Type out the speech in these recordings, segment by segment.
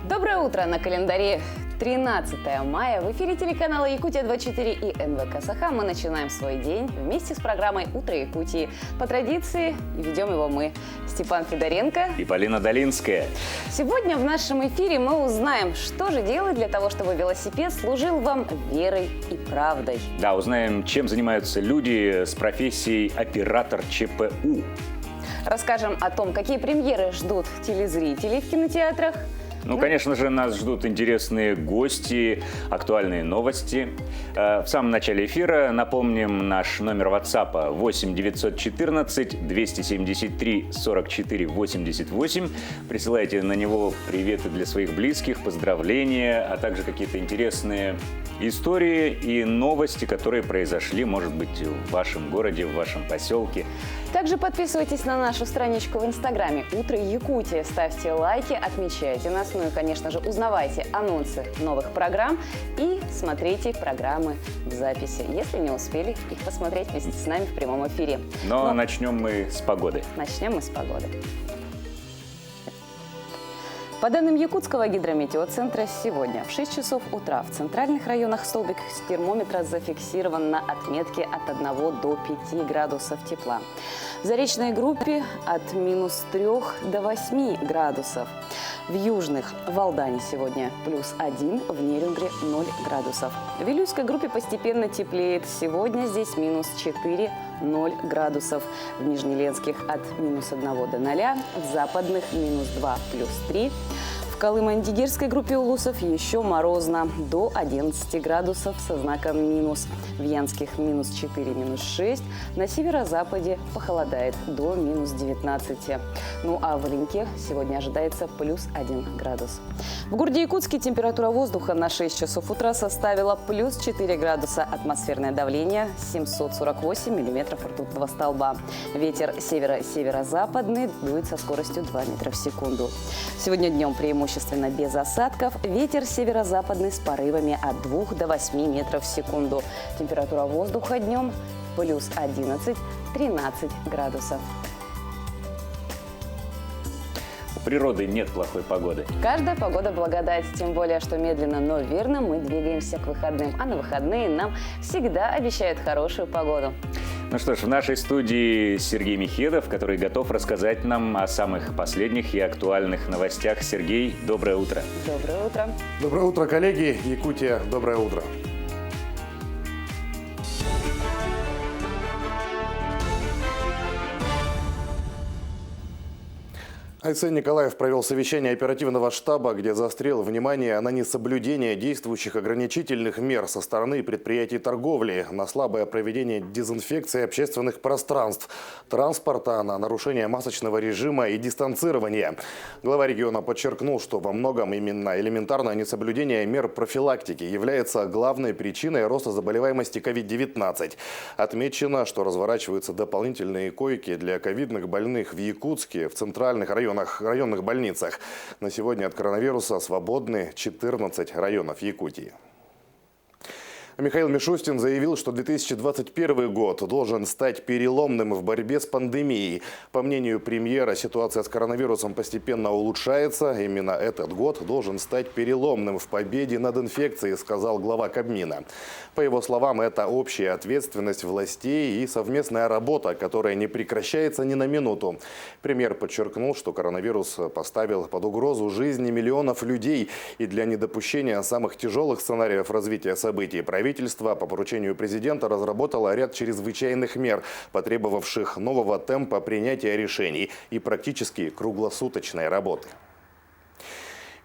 Доброе утро! На календаре 13 мая. В эфире телеканала Якутия-24 и НВК Саха мы начинаем свой день вместе с программой «Утро Якутии». По традиции ведем его мы, Степан Федоренко и Полина Долинская. Сегодня в нашем эфире мы узнаем, что же делать для того, чтобы велосипед служил вам верой и правдой. Да, узнаем, чем занимаются люди с профессией оператор ЧПУ. Расскажем о том, какие премьеры ждут телезрителей в кинотеатрах. Ну, конечно же, нас ждут интересные гости, актуальные новости. В самом начале эфира напомним наш номер WhatsApp 8 914 273 44 88. Присылайте на него приветы для своих близких, поздравления, а также какие-то интересные истории и новости, которые произошли, может быть, в вашем городе, в вашем поселке. Также подписывайтесь на нашу страничку в Инстаграме «Утро Якутия». Ставьте лайки, отмечайте нас. Ну и, конечно же, узнавайте анонсы новых программ и смотрите программы в записи, если не успели их посмотреть вместе с нами в прямом эфире. Но начнем мы с погоды. Начнем мы с погоды. По данным Якутского гидрометеоцентра, сегодня в 6 часов утра в центральных районах столбик термометра зафиксирован на отметке от 1 до 5 градусов тепла. В заречной группе от -3 до 8 градусов. В южных в Алдане сегодня +1, в Нерюнгре 0 градусов. В Вилюйской группе постепенно теплеет. Сегодня здесь -4, 0 градусов. В Нижнеленских от -1 до 0, в западных -2, +3. В Колымо-Андигирской группе улусов еще морозно, до 11 градусов со знаком минус. В Янских -4, -6. На северо-западе похолодает до -19. Ну а в Оленьке сегодня ожидается +1 градус. В городе Якутске температура воздуха на 6 часов утра составила +4 градуса. Атмосферное давление 748 миллиметров ртутного столба. Ветер северо-северо-западный дует со скоростью 2 метра в секунду. Сегодня днем преимущественно без осадков. Ветер северо-западный с порывами от 2 до 8 метров в секунду. Температура воздуха днем +11, 13 градусов. У природы нет плохой погоды. Каждая погода благодать, тем более, что медленно, но верно мы двигаемся к выходным. А на выходные нам всегда обещают хорошую погоду. Ну что ж, в нашей студии Сергей Михедов, который готов рассказать нам о самых последних и актуальных новостях. Сергей, доброе утро. Доброе утро. Доброе утро, коллеги. Якутия, доброе утро. Айсен Николаев провел совещание оперативного штаба, где заострил внимание на несоблюдение действующих ограничительных мер со стороны предприятий торговли, на слабое проведение дезинфекции общественных пространств, транспорта, на нарушение масочного режима и дистанцирования. Глава региона подчеркнул, что во многом именно элементарное несоблюдение мер профилактики является главной причиной роста заболеваемости COVID-19. Отмечено, что разворачиваются дополнительные койки для ковидных больных в Якутске, в центральных районных больницах. На сегодня от коронавируса свободны 14 районов Якутии. Михаил Мишустин заявил, что 2021 год должен стать переломным в борьбе с пандемией. По мнению премьера, ситуация с коронавирусом постепенно улучшается. Именно этот год должен стать переломным в победе над инфекцией, сказал глава Кабмина. По его словам, это общая ответственность властей и совместная работа, которая не прекращается ни на минуту. Премьер подчеркнул, что коронавирус поставил под угрозу жизни миллионов людей, и для недопущения самых тяжелых сценариев развития событий правительство по поручению президента разработало ряд чрезвычайных мер, потребовавших нового темпа принятия решений и практически круглосуточной работы.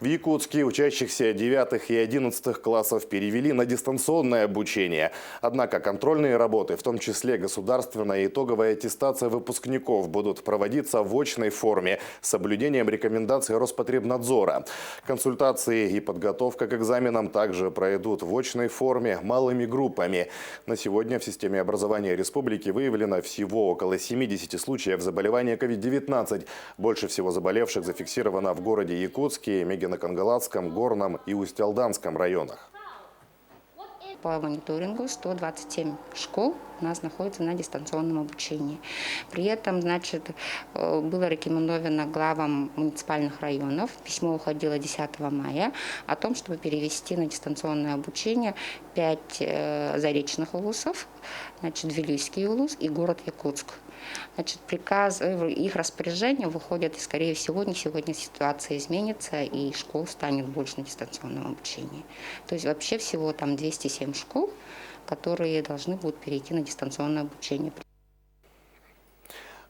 В Якутске учащихся 9 и 11 классов перевели на дистанционное обучение. Однако контрольные работы, в том числе государственная и итоговая аттестация выпускников, будут проводиться в очной форме с соблюдением рекомендаций Роспотребнадзора. Консультации и подготовка к экзаменам также пройдут в очной форме малыми группами. На сегодня в системе образования республики выявлено всего около 70 случаев заболевания COVID-19. Больше всего заболевших зафиксировано в городе Якутске, Мегино-Кангалатском, Горном и Усть-Алданском районах. По мониторингу 127 школ у нас находятся на дистанционном обучении. При этом, значит, было рекомендовано главам муниципальных районов, письмо уходило 10 мая, о том, чтобы перевести на дистанционное обучение 5 заречных улусов, значит, Вилюйский улус и город Якутск. Значит, приказ, их распоряжение выходит, и, скорее всего, не сегодня ситуация изменится, и школ станет больше на дистанционном обучении. То есть вообще всего там 207 школ, которые должны будут перейти на дистанционное обучение.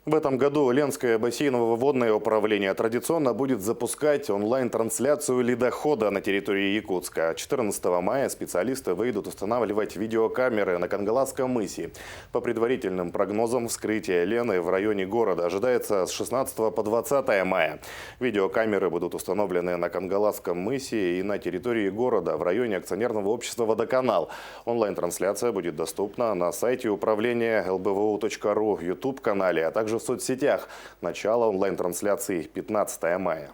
В этом году Ленское бассейново-водное управление традиционно будет запускать онлайн-трансляцию ледохода на территории Якутска. 14 мая специалисты выйдут устанавливать видеокамеры на Кангаласском мысе. По предварительным прогнозам, вскрытие Лены в районе города ожидается с 16 по 20 мая. Видеокамеры будут установлены на Кангаласском мысе и на территории города в районе акционерного общества «Водоканал». Онлайн-трансляция будет доступна на сайте управления lbvu.ru, YouTube-канале, а также в соцсетях. Начало онлайн-трансляции 15 мая.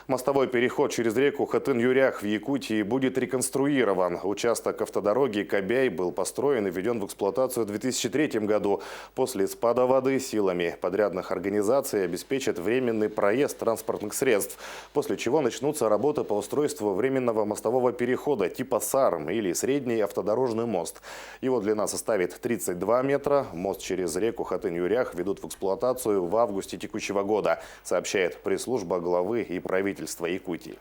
Мостовой переход через реку Хатын-Юрях в Якутии будет реконструирован. Участок автодороги Кобяй был построен и введен в эксплуатацию в 2003 году. После спада воды силами подрядных организаций обеспечат временный проезд транспортных средств, после чего начнутся работы по устройству временного мостового перехода типа САРМ или средний автодорожный мост. Его длина составит 32 метра. Мост через реку Хатын-Юрях ведут в эксплуатацию в августе текущего года, сообщает пресс-служба главы и правительства Якутии.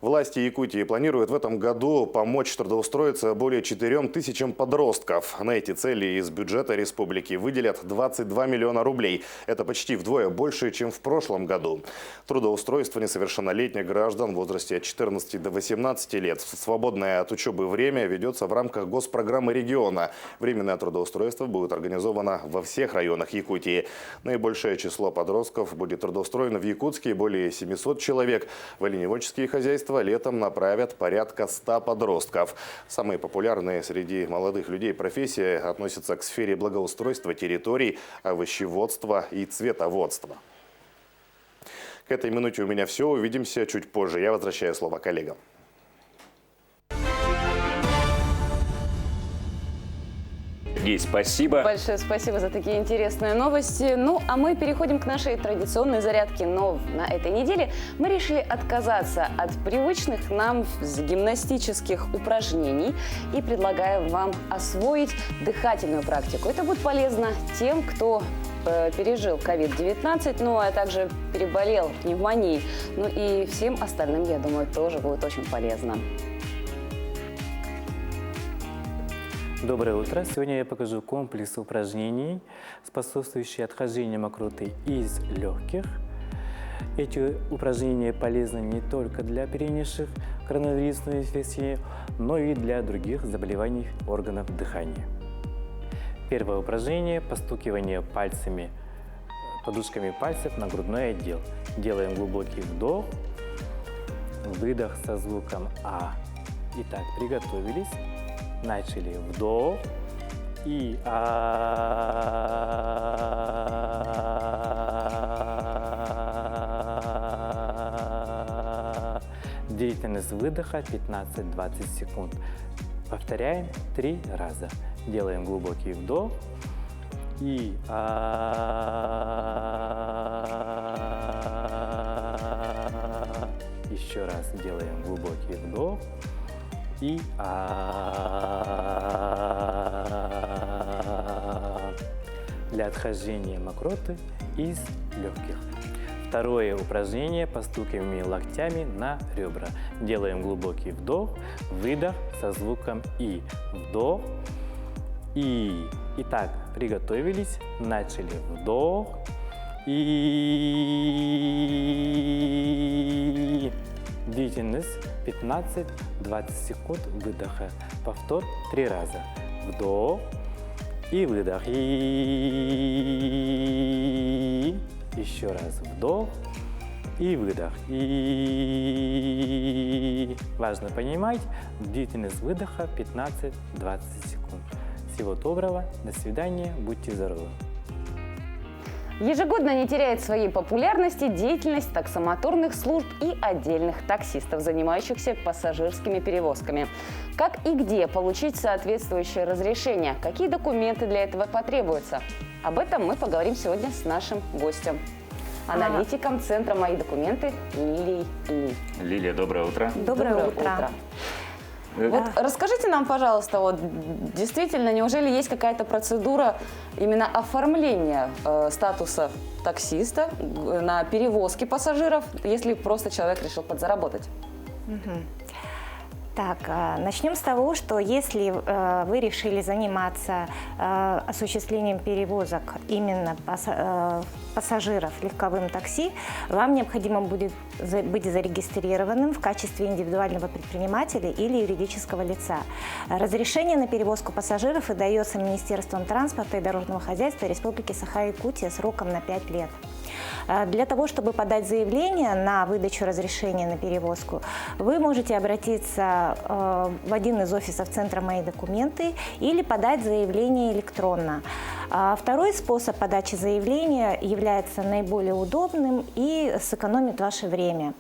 Власти Якутии планируют в этом году помочь трудоустроиться более 4000 подростков. На эти цели из бюджета республики выделят 22 миллиона рублей. Это почти вдвое больше, чем в прошлом году. Трудоустройство несовершеннолетних граждан в возрасте от 14 до 18 лет в свободное от учебы время ведется в рамках госпрограммы региона. Временное трудоустройство будет организовано во всех районах Якутии. Наибольшее число подростков будет трудоустроено в Якутске, более 700 человек. В оленеводческие хозяйства летом направят порядка 100 подростков. Самые популярные среди молодых людей профессии относятся к сфере благоустройства территорий, овощеводства и цветоводства. К этой минуте у меня все. Увидимся чуть позже. Я возвращаю слово коллегам. Сергей, спасибо. Большое спасибо за такие интересные новости. Ну, а мы переходим к нашей традиционной зарядке. Но на этой неделе мы решили отказаться от привычных нам гимнастических упражнений и предлагаем вам освоить дыхательную практику. Это будет полезно тем, кто пережил COVID-19, ну а также переболел пневмонией. Ну и всем остальным, я думаю, тоже будет очень полезно. Доброе утро! Сегодня я покажу комплекс упражнений, способствующие отхождению мокроты из легких. Эти упражнения полезны не только для перенесших коронавирусную инфекцию, но и для других заболеваний органов дыхания. Первое упражнение – постукивание пальцами, подушками пальцев на грудной отдел. Делаем глубокий вдох, выдох со звуком А. Итак, приготовились. Начали вдох и Длительность выдоха 15-20 секунд. Повторяем 3 раза. Делаем глубокий вдох и еще раз делаем глубокий вдох и для отхождения мокроты из легких. Второе упражнение – постукиваем локтями на ребра. Делаем глубокий вдох, выдох со звуком И. Вдох и. Итак, приготовились, начали вдох и. Длительность 15-20 секунд выдоха. Повтор 3 раза. Вдох и выдох. И еще раз вдох и выдох. И важно понимать, длительность выдоха 15-20 секунд. Всего доброго, до свидания, будьте здоровы. Ежегодно не теряет своей популярности деятельность таксомоторных служб и отдельных таксистов, занимающихся пассажирскими перевозками. Как и где получить соответствующее разрешение? Какие документы для этого потребуются? Об этом мы поговорим сегодня с нашим гостем, аналитиком Центра «Мои документы» Лилией Ли. Лилия, доброе утро. Доброе утро. Вот расскажите нам, пожалуйста, вот действительно, неужели есть какая-то процедура именно оформления статуса таксиста на перевозке пассажиров, если просто человек решил подзаработать? Так, начнем с того, что если вы решили заниматься осуществлением перевозок именно пассажиров легковым такси, вам необходимо будет быть зарегистрированным в качестве индивидуального предпринимателя или юридического лица. Разрешение на перевозку пассажиров выдается Министерством транспорта и дорожного хозяйства Республики Саха-Якутия сроком на 5 лет. Для того, чтобы подать заявление на выдачу разрешения на перевозку, вы можете обратиться в один из офисов Центра «Мои документы» или подать заявление электронно. Второй способ подачи заявления является наиболее удобным и сэкономит ваше время.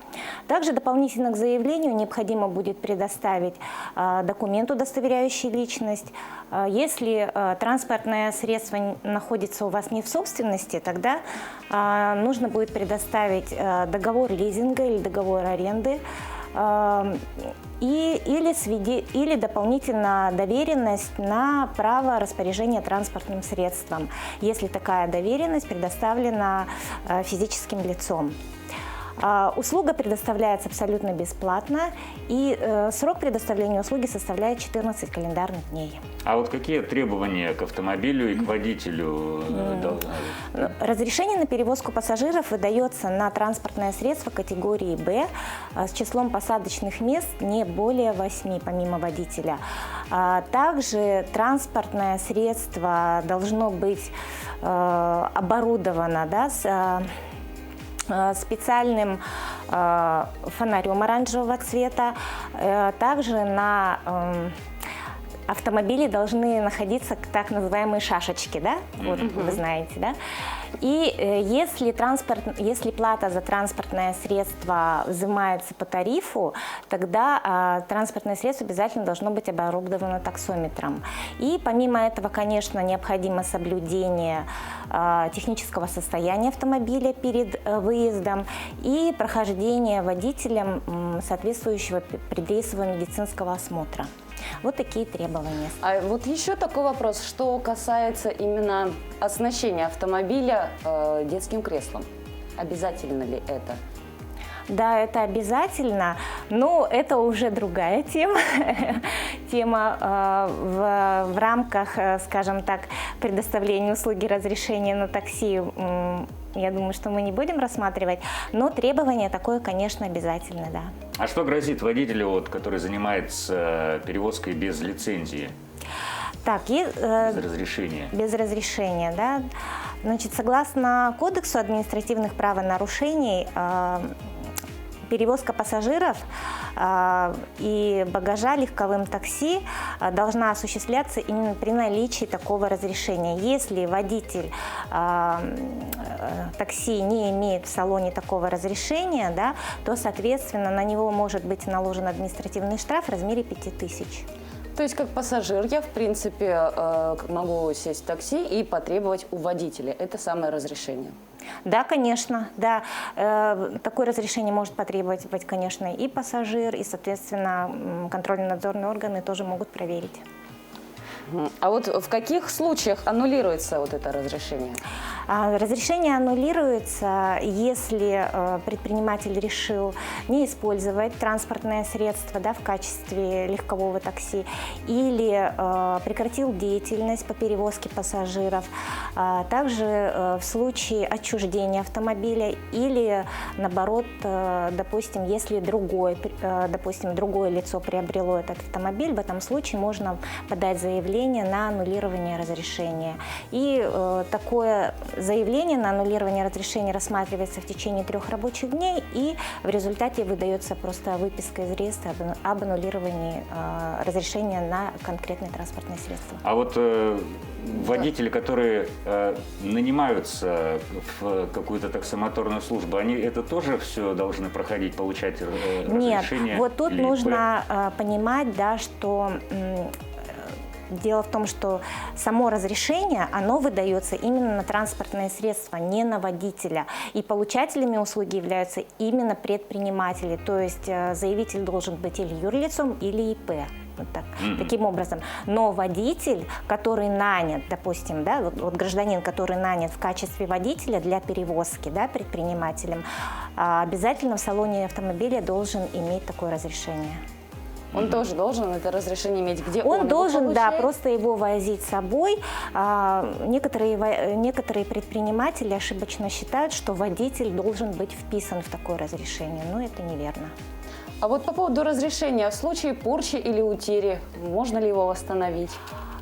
Также дополнительно к заявлению необходимо будет предоставить документ, удостоверяющий личность. Если транспортное средство находится у вас не в собственности, тогда нужно будет предоставить договор лизинга или договор аренды или дополнительно доверенность на право распоряжения транспортным средством, если такая доверенность предоставлена физическим лицом. Услуга предоставляется абсолютно бесплатно, и срок предоставления услуги составляет 14 календарных дней. А вот какие требования к автомобилю и к водителю должны быть? Разрешение на перевозку пассажиров выдается на транспортное средство категории «Б» с числом посадочных мест не более 8, помимо водителя. Также транспортное средство должно быть оборудовано с специальным фонарем оранжевого цвета. Также на автомобиле должны находиться так называемые шашечки, да? Вот, вы знаете, да? И если плата за транспортное средство взимается по тарифу, тогда транспортное средство обязательно должно быть оборудовано таксометром. И помимо этого, конечно, необходимо соблюдение технического состояния автомобиля перед выездом и прохождение водителем соответствующего предрейсового медицинского осмотра. Вот такие требования. А вот еще такой вопрос, что касается именно оснащения автомобиля детским креслом. Обязательно ли это? Да, это обязательно, но это уже другая тема. Тема в рамках, скажем так, предоставления услуги разрешения на такси, я думаю, что мы не будем рассматривать, но требование такое, конечно, обязательно, да. А что грозит водителю, который занимается перевозкой без лицензии? Так, Без разрешения. Без разрешения, да. Значит, согласно Кодексу административных правонарушений, перевозка пассажиров и багажа легковым такси должна осуществляться именно при наличии такого разрешения. Если водитель такси не имеет в салоне такого разрешения, да, то, соответственно, на него может быть наложен административный штраф в размере 5000. То есть, как пассажир, я, в принципе, могу сесть в такси и потребовать у водителя это самое разрешение? Да, конечно, да. Такое разрешение может потребовать, конечно, и пассажир, и, соответственно, контрольно-надзорные органы тоже могут проверить. А вот в каких случаях аннулируется вот это разрешение? Разрешение аннулируется, если предприниматель решил не использовать транспортное средство, да, в качестве легкового такси, или прекратил деятельность по перевозке пассажиров. Также в случае отчуждения автомобиля или, наоборот, допустим, если другое лицо приобрело этот автомобиль, в этом случае можно подать заявление заявление на аннулирование разрешения. И такое заявление на аннулирование разрешения рассматривается в течение 3 рабочих дней, и в результате выдается просто выписка из реестра об аннулировании разрешения на конкретное транспортное средство. А вот водители, которые нанимаются в какую-то таксомоторную службу, они это тоже все должны проходить, получать разрешение? Нет, вот тут или нужно понимать, да, что дело в том, что само разрешение, оно выдается именно на транспортное средство, не на водителя. И получателями услуги являются именно предприниматели. То есть заявитель должен быть или юрлицом, или ИП. Вот так, таким образом. Но водитель, который нанят, допустим, да, вот гражданин, который нанят в качестве водителя для перевозки, да, предпринимателем, обязательно в салоне автомобиля должен иметь такое разрешение. Он тоже должен это разрешение иметь, где Он его должен, да, получает? просто его возить с собой. Некоторые предприниматели ошибочно считают, что водитель должен быть вписан в такое разрешение, но это неверно. А вот по поводу разрешения, в случае порчи или утери, можно ли его восстановить?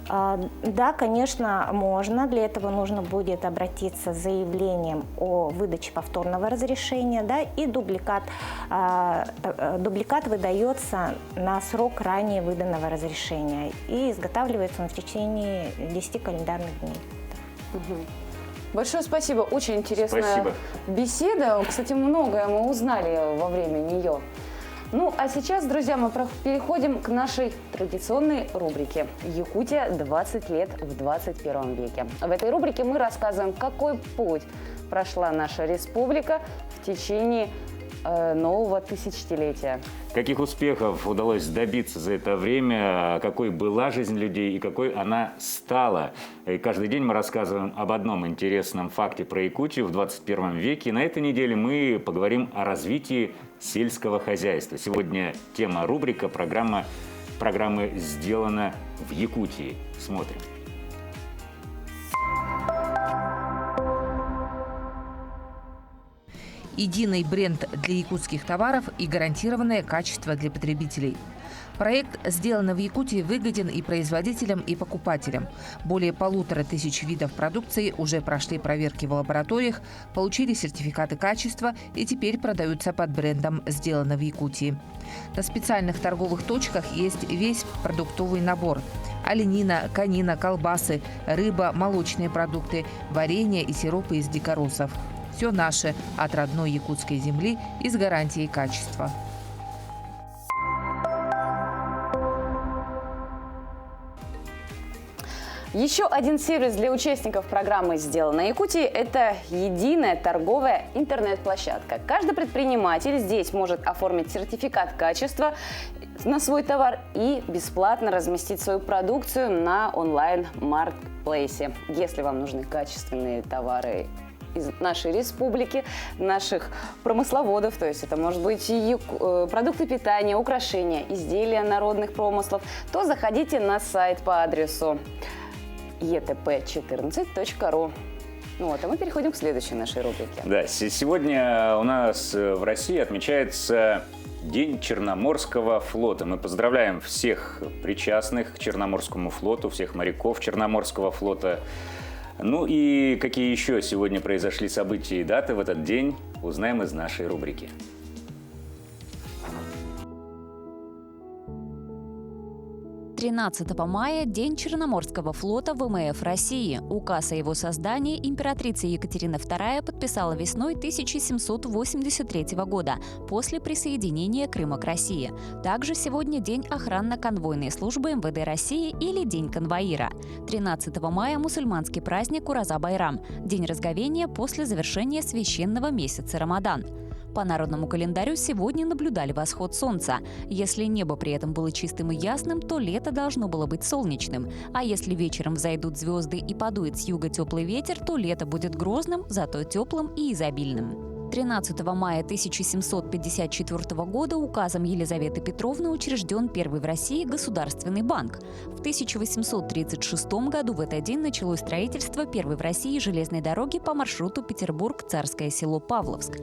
Да, конечно, можно. Для этого нужно будет обратиться с заявлением о выдаче повторного разрешения, да, и дубликат. Дубликат выдается на срок ранее выданного разрешения и изготавливается он в течение 10 календарных дней. Большое спасибо, очень интересная Спасибо. беседа. Кстати, многое мы узнали во время нее. Ну, а сейчас, друзья, мы переходим к нашей традиционной рубрике «Якутия 20 лет в 21 веке». В этой рубрике мы рассказываем, какой путь прошла наша республика в течение нового тысячелетия. Каких успехов удалось добиться за это время, какой была жизнь людей и какой она стала. И каждый день мы рассказываем об одном интересном факте про Якутию в 21 веке. И на этой неделе мы поговорим о развитии сельского хозяйства. Сегодня тема рубрика программы «Сделано в Якутии». Смотрим. Единый бренд для якутских товаров и гарантированное качество для потребителей. Проект «Сделано в Якутии» выгоден и производителям, и покупателям. Более 1500 видов продукции уже прошли проверки в лабораториях, получили сертификаты качества и теперь продаются под брендом «Сделано в Якутии». На специальных торговых точках есть весь продуктовый набор. Оленина, конина, колбасы, рыба, молочные продукты, варенье и сиропы из дикоросов. Все наше от родной якутской земли и с гарантией качества. Еще один сервис для участников программы «Сделано в Якутии» – это единая торговая интернет-площадка. Каждый предприниматель здесь может оформить сертификат качества на свой товар и бесплатно разместить свою продукцию на онлайн-маркетплейсе. Если вам нужны качественные товары из нашей республики, наших промысловодов, то есть это может быть и продукты питания, украшения, изделия народных промыслов, то заходите на сайт по адресу etp14.ru. Ну вот, а мы переходим к следующей нашей рубрике. Да, сегодня у нас в России отмечается День Черноморского флота. Мы поздравляем всех причастных к Черноморскому флоту, всех моряков Черноморского флота. Ну и какие еще сегодня произошли события и даты в этот день, узнаем из нашей рубрики. 13 мая – День Черноморского флота ВМФ России. Указ о его создании императрица Екатерина II подписала весной 1783 года, после присоединения Крыма к России. Также сегодня День охранно-конвойной службы МВД России или День конвоира. 13 мая – мусульманский праздник Ураза-Байрам – День разговения после завершения священного месяца Рамадан. По народному календарю сегодня наблюдали восход солнца. Если небо при этом было чистым и ясным, то лето должно было быть солнечным. А если вечером взойдут звезды и подует с юга теплый ветер, то лето будет грозным, зато теплым и изобильным. 13 мая 1754 года указом Елизаветы Петровны учрежден первый в России государственный банк. В 1836 году в этот день началось строительство первой в России железной дороги по маршруту Петербург-Царское село Павловск.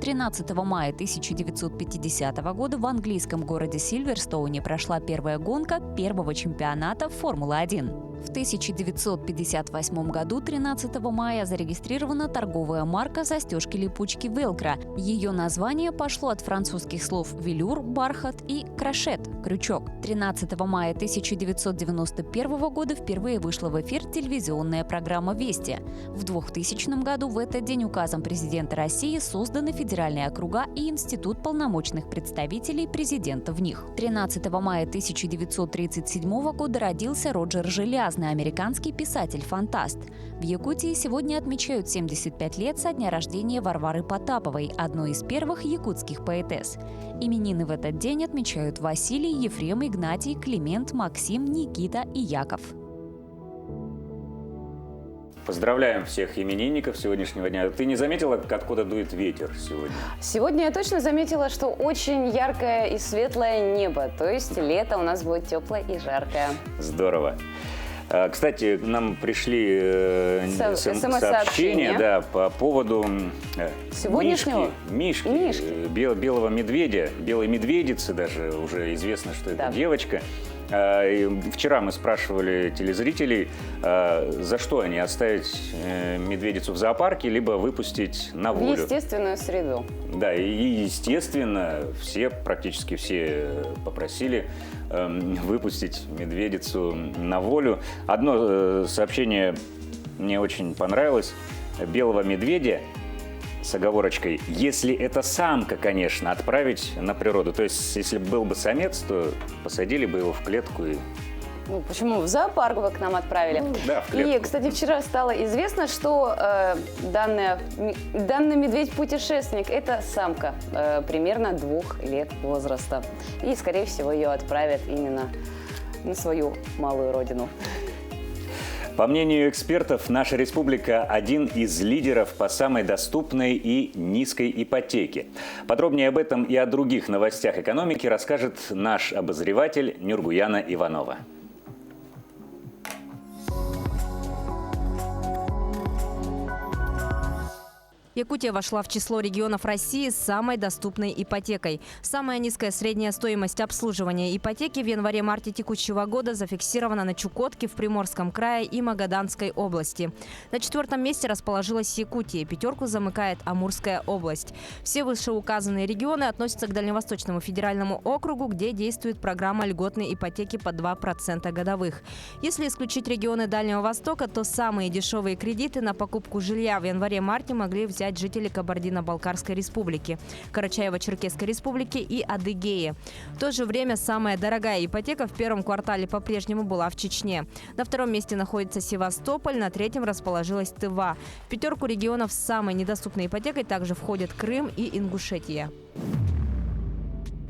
13 мая 1950 года в английском городе Сильверстоуне прошла первая гонка первого чемпионата Формулы-1. В 1958 году 13 мая зарегистрирована торговая марка застежки-липучки «Велкро». Ее название пошло от французских слов «велюр» – бархат и «крошет» – крючок. 13 мая 1991 года впервые вышла в эфир телевизионная программа «Вести». В 2000 году в этот день указом президента России созданы федеральные округа и институт полномочных представителей президента в них. 13 мая 1937 года родился Роджер Желязный, американский писатель-фантаст. В Якутии сегодня отмечают 75 лет со дня рождения Варвары Потаповой, одной из первых якутских поэтесс. Именины в этот день отмечают Василий, Ефрем, Игнатий, Климент, Максим, Никита и Яков. Поздравляем всех именинников сегодняшнего дня. Ты не заметила, откуда дует ветер сегодня? Сегодня я точно заметила, что очень яркое и светлое небо. То есть лето у нас будет теплое и жаркое. Здорово. Кстати, нам пришли сообщения по поводу сегодняшнего Мишки. Белого медведя, белой медведицы даже, уже известно, что это девочка. Вчера мы спрашивали телезрителей, за что они оставить медведицу в зоопарке, либо выпустить на волю. В естественную среду. Да, и естественно, практически все попросили выпустить медведицу на волю. Одно сообщение мне очень понравилось. Белого медведя с оговорочкой, если это самка, конечно, отправить на природу. То есть, если был бы самец, то посадили бы его в клетку и... Ну, почему? В зоопарк вы к нам отправили. Да, в клетку. И, кстати, вчера стало известно, что данный медведь-путешественник – это самка примерно 2 лет возраста. И, скорее всего, ее отправят именно на свою малую родину. По мнению экспертов, наша республика – один из лидеров по самой доступной и низкой ипотеке. Подробнее об этом и о других новостях экономики расскажет наш обозреватель Нюргуяна Иванова. Якутия вошла в число регионов России с самой доступной ипотекой. Самая низкая средняя стоимость обслуживания ипотеки в январе-марте текущего года зафиксирована на Чукотке, в Приморском крае и Магаданской области. На 4-м месте расположилась Якутия. 5-ку замыкает Амурская область. Все вышеуказанные регионы относятся к Дальневосточному федеральному округу, где действует программа льготной ипотеки под 2% годовых. Если исключить регионы Дальнего Востока, то самые дешевые кредиты на покупку жилья в январе-марте могли взять жители Кабардино-Балкарской республики, Карачаево-Черкесской республики и Адыгеи. В то же время самая дорогая ипотека в первом квартале по-прежнему была в Чечне. На 2-м месте находится Севастополь, на 3-м расположилась Тыва. В 5-ку регионов с самой недоступной ипотекой также входят Крым и Ингушетия.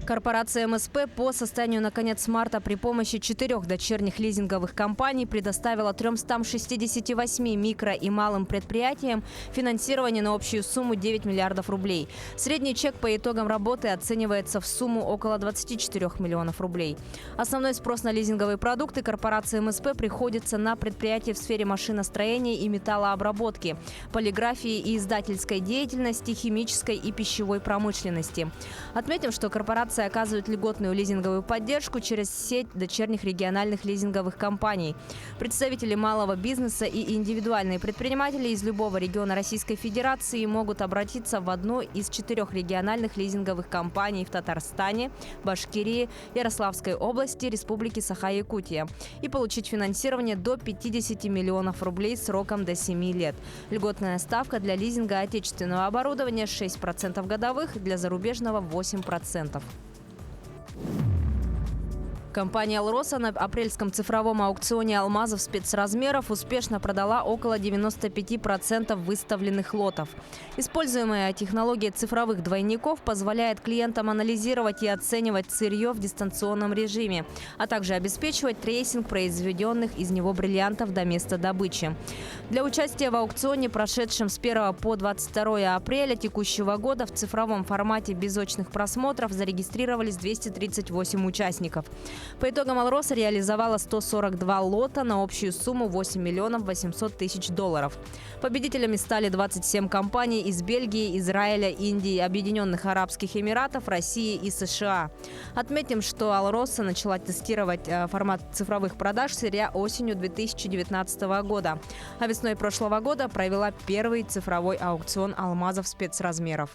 Корпорация МСП по состоянию на конец марта при помощи 4 дочерних лизинговых компаний предоставила 368 микро- и малым предприятиям финансирование на общую сумму 9 миллиардов рублей. Средний чек по итогам работы оценивается в сумму около 24 миллионов рублей. Основной спрос на лизинговые продукты корпорации МСП приходится на предприятия в сфере машиностроения и металлообработки, полиграфии и издательской деятельности, химической и пищевой промышленности. Отметим, что корпорация оказывает льготную лизинговую поддержку через сеть дочерних региональных лизинговых компаний. Представители малого бизнеса и индивидуальные предприниматели из любого региона Российской Федерации могут обратиться в одну из 4 региональных лизинговых компаний в Татарстане, Башкирии, Ярославской области, Республике Саха-Якутия и получить финансирование до 50 миллионов рублей сроком до 7 лет. Льготная ставка для лизинга отечественного оборудования 6% годовых, для зарубежного 8%. Компания «Алроса» на апрельском цифровом аукционе алмазов спецразмеров успешно продала около 95% выставленных лотов. Используемая технология цифровых двойников позволяет клиентам анализировать и оценивать сырье в дистанционном режиме, а также обеспечивать трейсинг произведенных из него бриллиантов до места добычи. Для участия в аукционе, прошедшем с 1 по 22 апреля текущего года, в цифровом формате без очных просмотров зарегистрировались 238 участников. По итогам «Алроса» реализовала 142 лота на общую сумму 8 миллионов 800 тысяч долларов. Победителями стали 27 компаний из Бельгии, Израиля, Индии, Объединенных Арабских Эмиратов, России и США. Отметим, что «Алроса» начала тестировать формат цифровых продаж сырья осенью 2019 года, а весной прошлого года провела первый цифровой аукцион алмазов спецразмеров.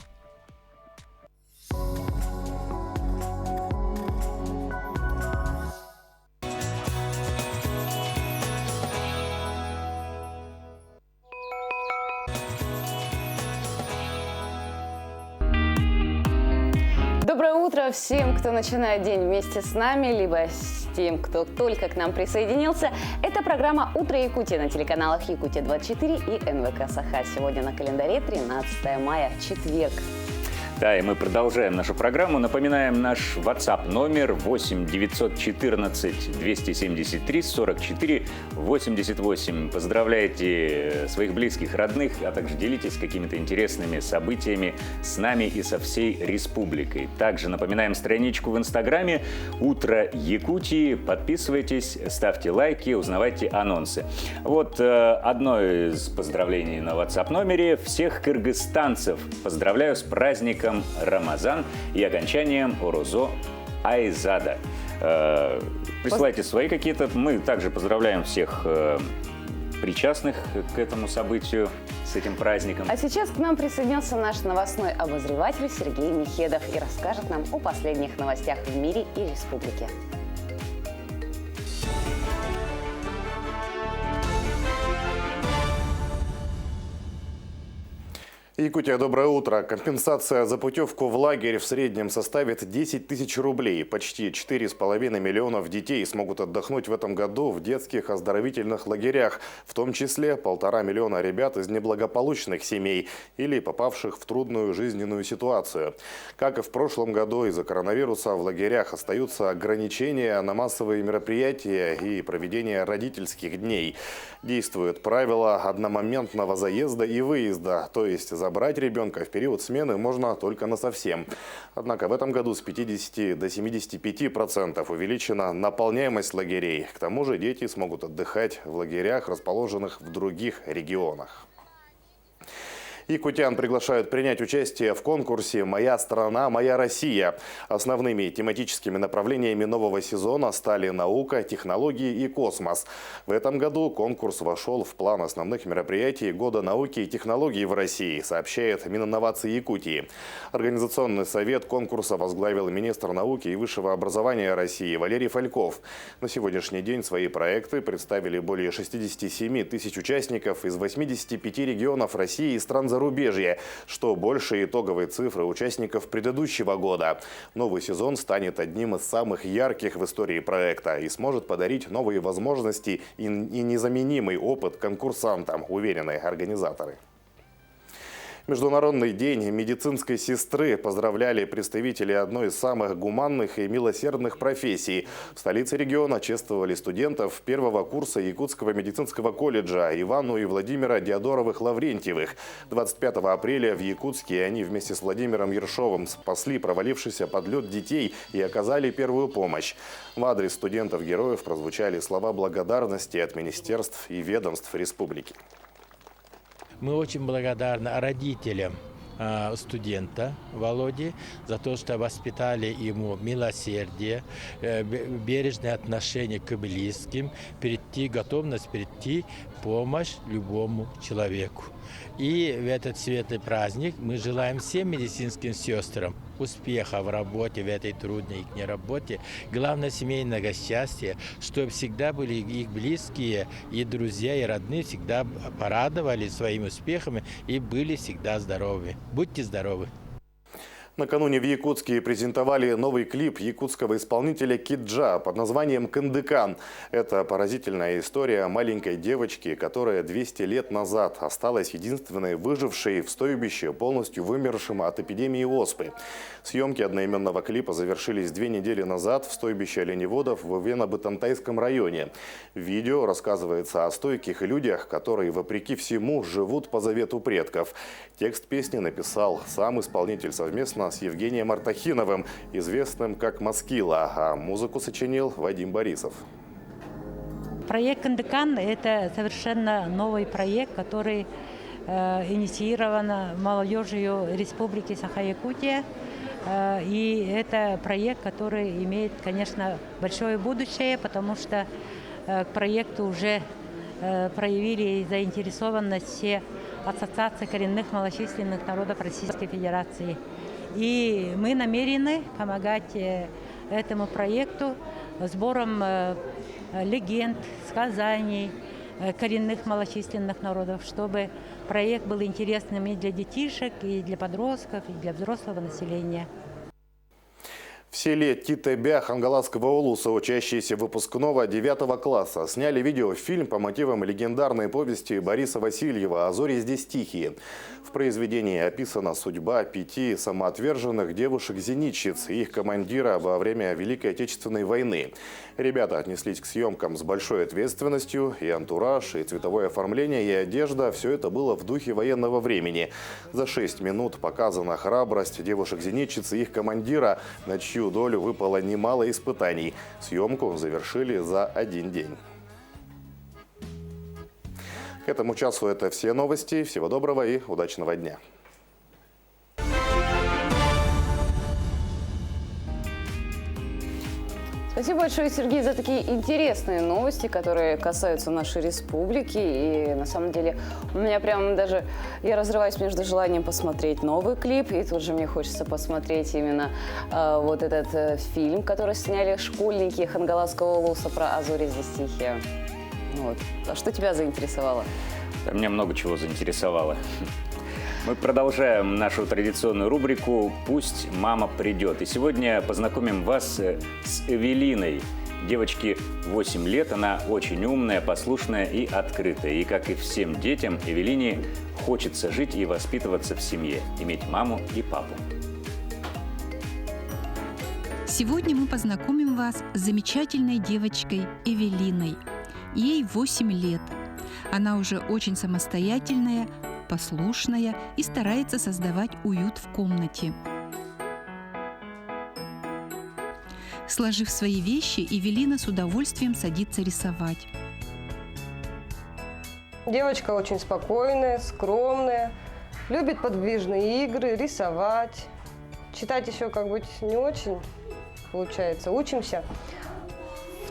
Доброе утро всем, кто начинает день вместе с нами, либо с тем, кто только к нам присоединился. Это программа «Утро Якутии» на телеканалах Якутия-24 и НВК Саха. Сегодня на календаре 13 мая, четверг. Да, и мы продолжаем нашу программу. Напоминаем наш WhatsApp номер 8 914 273 44 88. Поздравляйте своих близких, родных, а также делитесь какими-то интересными событиями с нами и со всей республикой. Также напоминаем страничку в Инстаграме «Утро Якутии». Подписывайтесь, ставьте лайки, узнавайте анонсы. Вот одно из поздравлений на WhatsApp номере. Всех кыргызстанцев поздравляю с праздником Рамазан и окончанием Орозо Айзада. Присылайте свои какие-то. Мы также поздравляем всех причастных к этому событию, с этим праздником. А сейчас к нам присоединился наш новостной обозреватель Сергей Михедов и расскажет нам о последних новостях в мире и республике. Якутия, доброе утро. Компенсация за путевку в лагерь в среднем составит 10 тысяч рублей. Почти 4,5 миллионов детей смогут отдохнуть в этом году в детских оздоровительных лагерях, в том числе 1,5 миллиона ребят из неблагополучных семей или попавших в трудную жизненную ситуацию. Как и в прошлом году, из-за коронавируса в лагерях остаются ограничения на массовые мероприятия и проведение родительских дней. Действует правило одномоментного заезда и выезда, то есть забрать ребенка в период смены можно только насовсем. Однако в этом году с 50 до 75% увеличена наполняемость лагерей. К тому же дети смогут отдыхать в лагерях, расположенных в других регионах. Якутян приглашают принять участие в конкурсе «Моя страна, моя Россия». Основными тематическими направлениями нового сезона стали наука, технологии и космос. В этом году конкурс вошел в план основных мероприятий Года науки и технологий в России, сообщает Мининновации Якутии. Организационный совет конкурса возглавил министр науки и высшего образования России Валерий Фальков. На сегодняшний день свои проекты представили более 67 тысяч участников из 85 регионов России и стран зарубежья, что больше итоговой цифры участников предыдущего года. Новый сезон станет одним из самых ярких в истории проекта и сможет подарить новые возможности и незаменимый опыт конкурсантам, уверены организаторы. Международный день медицинской сестры поздравляли представители одной из самых гуманных и милосердных профессий. В столице региона чествовали студентов первого курса Якутского медицинского колледжа Ивану и Владимира Диадоровых-Лаврентьевых. 25 апреля в Якутске они вместе с Владимиром Ершовым спасли провалившийся под лед детей и оказали первую помощь. В адрес студентов-героев прозвучали слова благодарности от министерств и ведомств республики. Мы очень благодарны родителям студента Володи за то, что воспитали ему милосердие, бережное отношение к близким, готовность прийти помощь любому человеку. И в этот светлый праздник мы желаем всем медицинским сестрам успеха в работе, в этой трудной их работе. Главное, семейного счастья, чтобы всегда были их близкие, и друзья, и родные всегда порадовали своими успехами и были всегда здоровы. Будьте здоровы! Накануне в Якутске презентовали новый клип якутского исполнителя Киджа под названием «Кындыкан». Это поразительная история маленькой девочки, которая 200 лет назад осталась единственной выжившей в стойбище, полностью вымершим от эпидемии оспы. Съемки одноименного клипа завершились 2 недели назад в стойбище оленеводов в Вено-Бытантайском районе. В видео рассказывается о стойких людях, которые, вопреки всему, живут по завету предков. Текст песни написал сам исполнитель совместно написана с Евгением Артахиновым, известным как Маскила, а музыку сочинил Вадим Борисов. Проект «Кандыкан» – это совершенно новый проект, который инициирован молодежью Республики Саха-Якутия. И это проект, который имеет, конечно, большое будущее, потому что к проекту уже проявили заинтересованность все ассоциации коренных малочисленных народов Российской Федерации. И мы намерены помогать этому проекту сбором легенд, сказаний коренных малочисленных народов, чтобы проект был интересным и для детишек, и для подростков, и для взрослого населения. В селе Титебя Хангаласского улуса учащиеся выпускного 9 класса сняли видеофильм по мотивам легендарной повести Бориса Васильева «А зори здесь тихие». В произведении описана судьба 5 самоотверженных девушек-зенитчиц и их командира во время Великой Отечественной войны. Ребята отнеслись к съемкам с большой ответственностью, и антураж, и цветовое оформление, и одежда – все это было в духе военного времени. За 6 минут показана храбрость девушек-зенитчиц и их командира, на чью долю выпало немало испытаний. Съемку завершили за 1 день. К этому часу это все новости. Всего доброго и удачного дня. Спасибо большое, Сергей, за такие интересные новости, которые касаются нашей республики. И на самом деле у меня прям даже, я разрываюсь между желанием посмотреть новый клип, и тут же мне хочется посмотреть именно вот этот фильм, который сняли школьники Хангаласского улуса про «А зори здесь тихие». Вот. А что тебя заинтересовало? Да, меня много чего заинтересовало. Мы продолжаем нашу традиционную рубрику «Пусть мама придет». И сегодня познакомим вас с Эвелиной. Девочке 8 лет, она очень умная, послушная и открытая. И, как и всем детям, Эвелине хочется жить и воспитываться в семье, иметь маму и папу. Сегодня мы познакомим вас с замечательной девочкой Эвелиной. Ей 8 лет. Она уже очень самостоятельная, послушная и старается создавать уют в комнате. Сложив свои вещи, Эвелина с удовольствием садится рисовать. Девочка очень спокойная, скромная, любит подвижные игры, рисовать. Читать еще как бы не очень получается, учимся.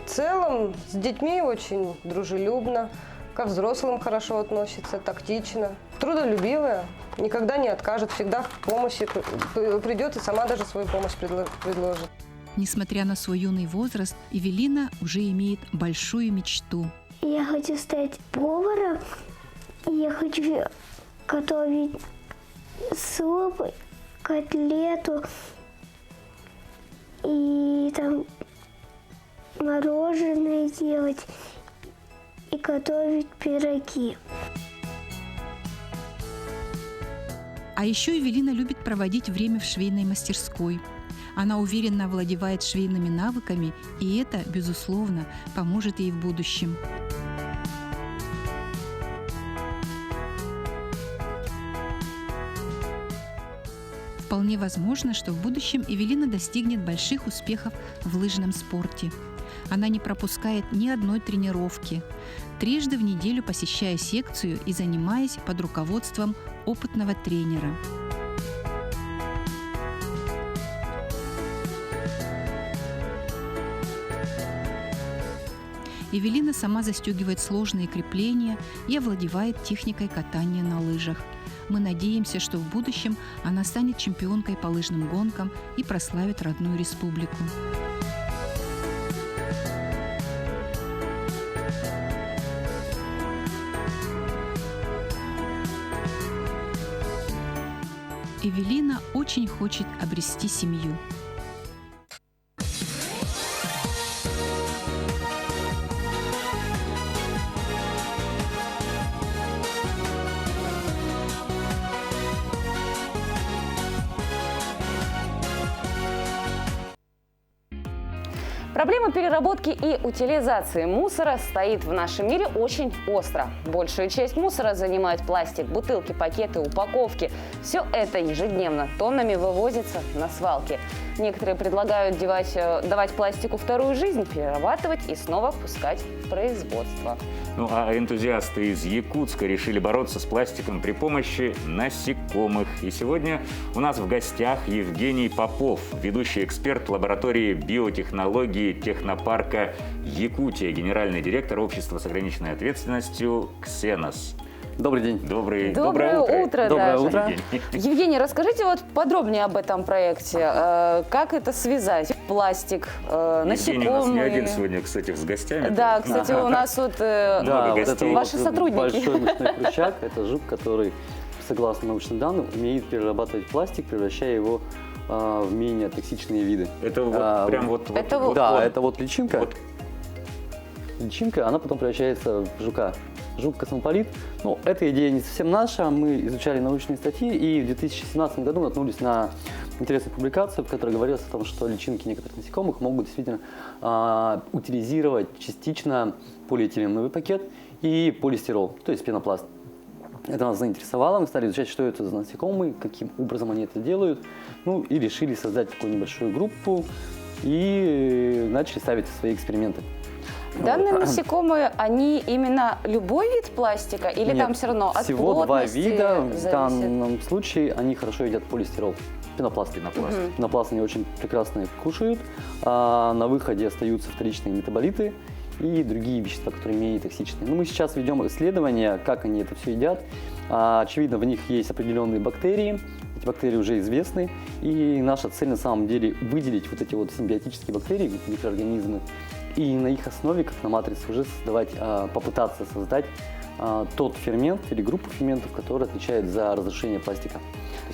В целом с детьми очень дружелюбно, ко взрослым хорошо относится, тактично, трудолюбивая, никогда не откажет, всегда в помощи придет и сама даже свою помощь предложит. Несмотря на свой юный возраст, Эвелина уже имеет большую мечту. Я хочу стать поваром, я хочу готовить суп, котлету и там мороженое делать и готовить пироги. А еще Эвелина любит проводить время в швейной мастерской. Она уверенно овладевает швейными навыками, и это, безусловно, поможет ей в будущем. Вполне возможно, что в будущем Эвелина достигнет больших успехов в лыжном спорте. Она не пропускает ни одной тренировки, трижды в неделю посещая секцию и занимаясь под руководством опытного тренера. Эвелина сама застегивает сложные крепления и овладевает техникой катания на лыжах. Мы надеемся, что в будущем она станет чемпионкой по лыжным гонкам и прославит родную республику. Эвелина очень хочет обрести семью. Проблема переработки и утилизации мусора стоит в нашем мире очень остро. Большую часть мусора занимают пластик, бутылки, пакеты, упаковки. Все это ежедневно тоннами вывозится на свалки. Некоторые предлагают давать пластику вторую жизнь, перерабатывать и снова пускать в производство. Ну а энтузиасты из Якутска решили бороться с пластиком при помощи насекомых. И сегодня у нас в гостях Евгений Попов, ведущий эксперт лаборатории биотехнологии технопарка Якутия, генеральный директор общества с ограниченной ответственностью «Ксенос». Добрый день. Доброе утро. Доброе утро. Евгений, расскажите вот подробнее об этом проекте. Как это связать? Пластик, насекомые. Евгений у нас не один сегодня, кстати, с гостями. Да, кстати, у нас вот Да, вот это ваши вот сотрудники. большой мышной хрущак – это жук, который, согласно научным данным, умеет перерабатывать пластик, превращая его в менее токсичные виды. Это вот прям вот. Да, это вот личинка. Личинка, она потом превращается в жука. Жук-космополит. Но эта идея не совсем наша. Мы изучали научные статьи и в 2017 году наткнулись на интересную публикацию, в которой говорилось о том, что личинки некоторых насекомых могут действительно утилизировать частично полиэтиленовый пакет и полистирол, то есть пенопласт. Это нас заинтересовало, мы стали изучать, что это за насекомые, каким образом они это делают, ну и решили создать такую небольшую группу и начали ставить свои эксперименты. Данные насекомые, они именно любой вид пластика или Нет, там все равно от всего два плотности вида. В зависит? данном случае они хорошо едят полистирол. Пенопласт. Пенопласт они очень прекрасно кушают. На выходе остаются вторичные метаболиты и другие вещества, которые менее токсичные. Но мы сейчас ведем исследования, как они это все едят. Очевидно, в них есть определенные бактерии. Эти бактерии уже известны. И наша цель на самом деле выделить вот эти вот симбиотические бактерии, микроорганизмы, и на их основе, как на матрице, уже создавать, попытаться создать тот фермент или группу ферментов, которые отвечают за разрушение пластика.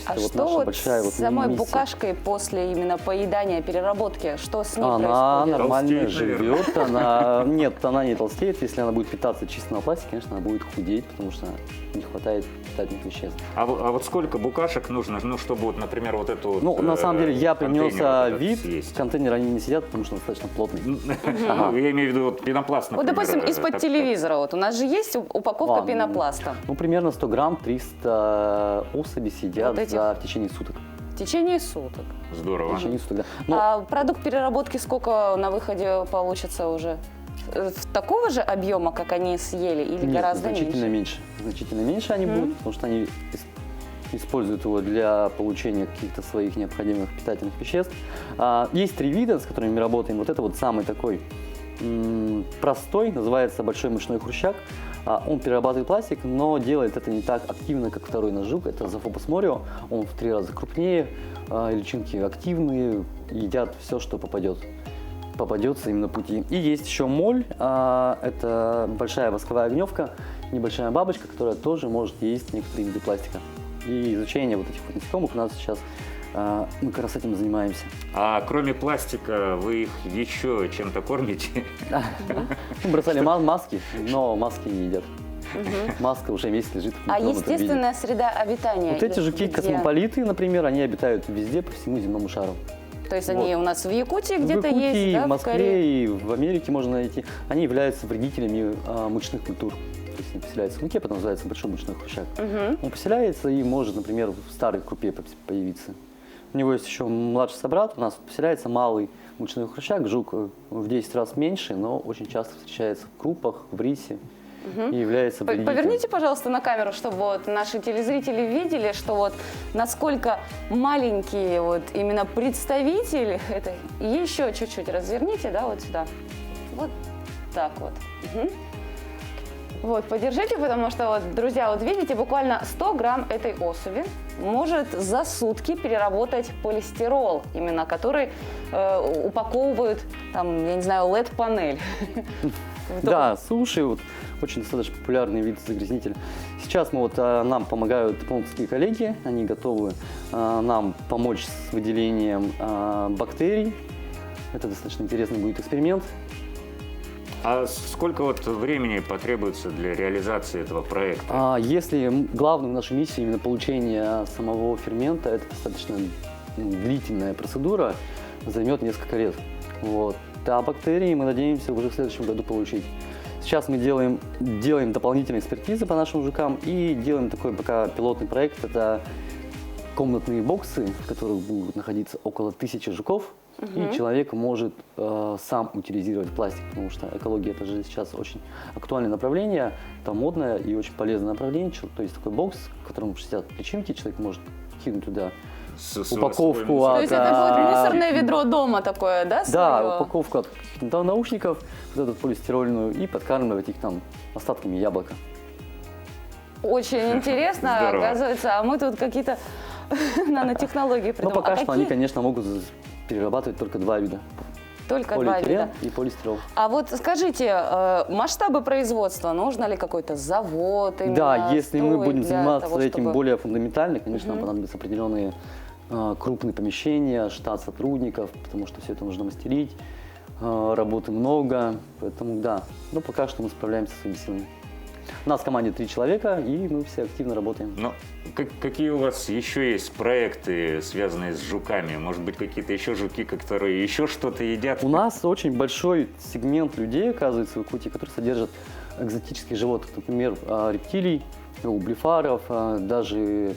А что вот с самой букашкой после именно поедания, переработки, что с ней происходит? Она нормально живет, нет, она не толстеет. Если она будет питаться чисто на пластике, конечно, она будет худеть, потому что не хватает питательных веществ. А вот сколько букашек нужно, ну, чтобы, вот, например, вот эту Ну, на самом деле, я принес вид, съесть? контейнер они не сидят, потому что он достаточно плотный. Я имею в виду вот пенопласт, Вот, например. допустим, из-под телевизора, вот у нас же есть упаковка пенопласта. Ну, примерно 100 грамм, 300 особей сидят Вот в течение суток. В течение суток. Здорово. В течение суток, да. А продукт переработки сколько на выходе получится уже? Такого же объема, как они съели, или Нет, гораздо значительно меньше. Значительно меньше они будут, потому что они используют его для получения каких-то своих необходимых питательных веществ. Есть 3 вида, с которыми мы работаем. Вот это вот самый такой простой, называется большой мышной хрущак. Он перерабатывает пластик, но делает это не так активно, как второй наш жук. Это Зофобус морио. Он в 3 раза крупнее, личинки активные, едят все, что попадется им на пути. И есть еще моль. Это большая восковая огневка, небольшая бабочка, которая тоже может есть некоторые виды пластика. И изучение вот этих вот насекомых у нас сейчас, мы как раз этим занимаемся. А кроме пластика вы их еще чем-то кормите? Бросали маски, но маски не едят. Маска уже месяц лежит в А естественная среда обитания? Вот эти жуки-космополиты, например, они обитают везде, по всему земному шару. То есть они у нас в Якутии где-то есть, да, в Москве и в Америке можно найти. Они являются вредителями мучных культур. То есть они поселяются в муке, потом называется большой мучной хрущак. Он поселяется и может, например, в старой крупе появиться. У него есть еще младший собрат, у нас поселяется малый мучной хрущак, жук в 10 раз меньше, но очень часто встречается в крупах, в рисе. И является вредителем. Поверните, пожалуйста, на камеру, чтобы вот наши телезрители видели, что вот насколько маленькие вот именно представители это. Еще чуть-чуть разверните, да, вот сюда. Вот так вот. Вот, подержите, потому что, вот, друзья, вот видите, буквально 100 грамм этой особи может за сутки переработать полистирол, именно который упаковывают, там, я не знаю, LED-панель. Да, суши, вот, очень достаточно популярный вид загрязнителя. Сейчас нам помогают японские коллеги, они готовы нам помочь с выделением бактерий. Это достаточно интересный будет эксперимент. А сколько вот времени потребуется для реализации этого проекта? Если главная наша миссия именно получение самого фермента, это достаточно длительная процедура, займет несколько лет. Вот. а бактерии мы надеемся уже в следующем году получить. Сейчас мы делаем дополнительные экспертизы по нашим жукам и делаем такой пока пилотный проект. Это комнатные боксы, в которых будут находиться около 1000 жуков. И человек может сам утилизировать пластик, потому что экология – это же сейчас очень актуальное направление, это модное и очень полезное направление. То есть такой бокс, в котором сидят личинки, человек может кинуть туда упаковку То есть это будет мусорное ведро дома такое, да? Да, своё? упаковку от каких-то наушников, вот эту полистирольную, и подкармливать их там остатками яблока. Очень интересно, Здорово. оказывается, а мы тут какие-то нанотехнологии Но придумали. пока А что какие? они, конечно, могут перерабатывать только 2 вида. Только 2 Полиэтилен вида. и полистирол. А вот скажите, масштабы производства, нужно ли какой-то завод именно Да, если мы строить будем для заниматься того, этим чтобы- более фундаментально, конечно, нам понадобятся определенные крупные помещения, штат сотрудников, потому что все это нужно мастерить, работы много, поэтому да. Но пока что мы справляемся своими силами. У нас в команде 3 человека, и мы все активно работаем. Но какие у вас еще есть проекты, связанные с жуками? Может быть, какие-то еще жуки, которые еще что-то едят? У нас очень большой сегмент людей, оказывается, в Якутии, которые содержат экзотических животных, например, рептилий, ублифаров, даже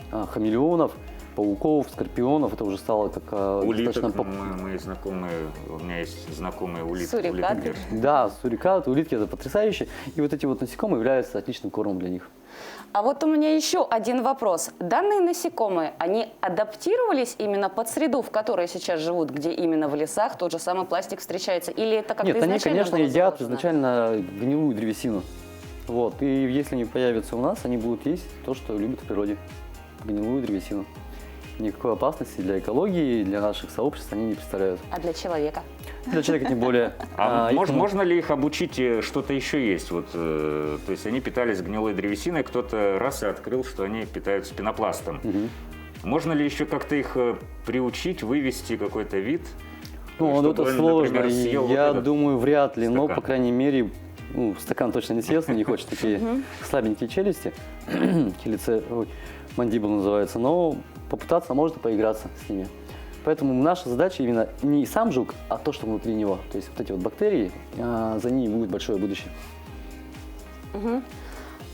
хамелеонов, пауков, скорпионов. Это уже стало как достаточно Улиток, мои знакомые, у меня есть знакомые улитки. Сурикаты. улитки держат. Да, сурикаты, улитки – это потрясающе. И вот эти вот насекомые являются отличным кормом для них. А вот у меня еще один вопрос. Данные насекомые, они адаптировались именно под среду, в которой сейчас живут, где именно в лесах тот же самый пластик встречается? Или это как-то Нет, они, изначально конечно, было едят заложено? изначально гнилую древесину. Вот. И если они появятся у нас, они будут есть то, что любят в природе. Гнилую древесину. Никакой опасности для экологии, для наших сообществ они не представляют. А для человека? Для человека тем более. Можно ли их обучить, что-то еще есть? Вот, то есть они питались гнилой древесиной, кто-то раз и открыл, что они питаются пенопластом. Можно ли еще как-то их приучить, вывести какой-то вид? Ну, чтобы это он, сложно. например, съел Я вот этот думаю, вряд ли. Но, стакан? по крайней мере, стакан точно не съест, не хочет такие слабенькие челюсти. Мандибул называется. Но попытаться можно поиграться с ними. Поэтому наша задача именно не сам жук, а то, что внутри него. То есть вот эти вот бактерии, за ними будет большое будущее.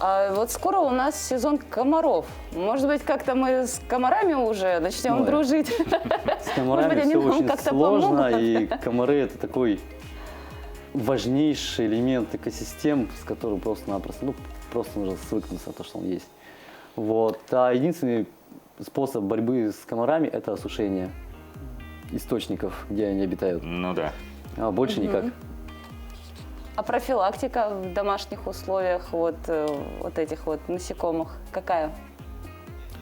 А вот скоро у нас сезон комаров. Может быть, как-то мы с комарами уже начнем Ой. дружить? С Может комарами быть, они все нам очень как-то сложно, помогут? и комары – это такой важнейший элемент экосистем, с которым просто-напросто, просто нужно свыкнуться, то, что он есть. Вот. А единственный способ борьбы с комарами – это осушение источников, где они обитают. Ну да. А больше никак. А профилактика в домашних условиях вот этих вот насекомых какая?